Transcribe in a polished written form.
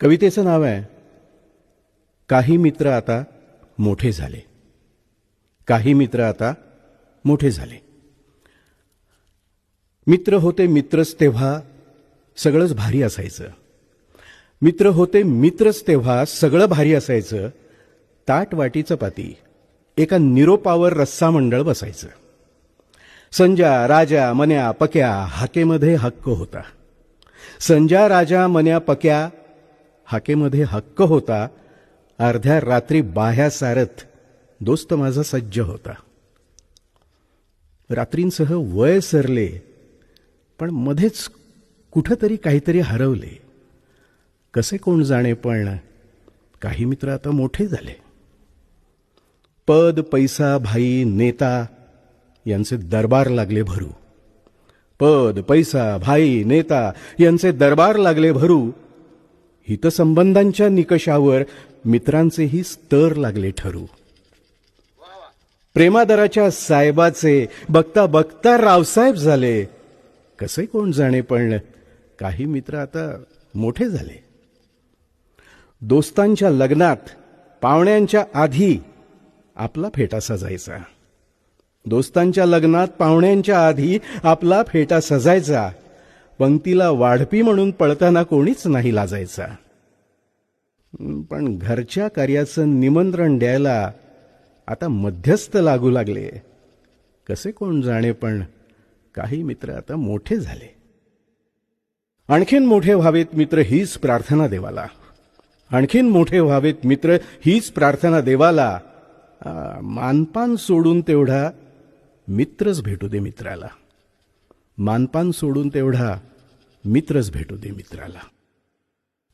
कवितेचं नाव आहे काही मित्र आता मोठे झाले. काही मित्र आता मोठे झाले. मित्र होते मित्रच तेव्हा सगळंच भारी असायचं. मित्र होते मित्रच तेव्हा सगळं भारी असायचं. ताट वाटी चपाती एका निरोपावर रस्सा मंडळ बसायचं. संजा राजा मन्या पक्या हाकेमध्ये हक्क होता. संजा राजा मन्या पक्या हाकेमध्ये हक्क होता. अर्ध्या रात्री बाह्या सारत दोस्त माझा सज्ज होता. रात्रींसह वय सरले पण मध्येच कुठंतरी काहीतरी हरवले. कसे कोण जाणे पण काही मित्र आता मोठे झाले. पद पैसा भाई नेता यांचे दरबार लागले भरू. पद पैसा भाई नेता यांचे दरबार लागले भरू. हितसंबंधांच्या निकषावर मित्रांचेही स्तर लागले ठरू. प्रेमादराच्या साहेबाचे बघता बघता रावसाहेब झाले. कसे कोण जाणे पण काही मित्र आता मोठे झाले. दोस्तांच्या लग्नात पाहुण्यांच्या आधी आपला फेटा सजायचा. दोस्तांच्या लग्नात पाहुण्यांच्या आधी आपला फेटा सजायचा. पंक्तीला वाढपी म्हणून पळताना कोणीच नाही लाजायचा. पण घरच्या कार्याचं निमंत्रण द्यायला आता मध्यस्थ लागू लागले. कसे कोण जाणे पण काही मित्र आता मोठे झाले. आणखीन मोठे व्हावेत मित्र हीच प्रार्थना देवाला. आणखीन मोठे व्हावेत मित्र हीच प्रार्थना देवाला. मानपान सोडून तेवढा मित्रच भेटू दे मित्राला. मानपान सोडून तेवढा मित्रच भेटू दे मित्राला.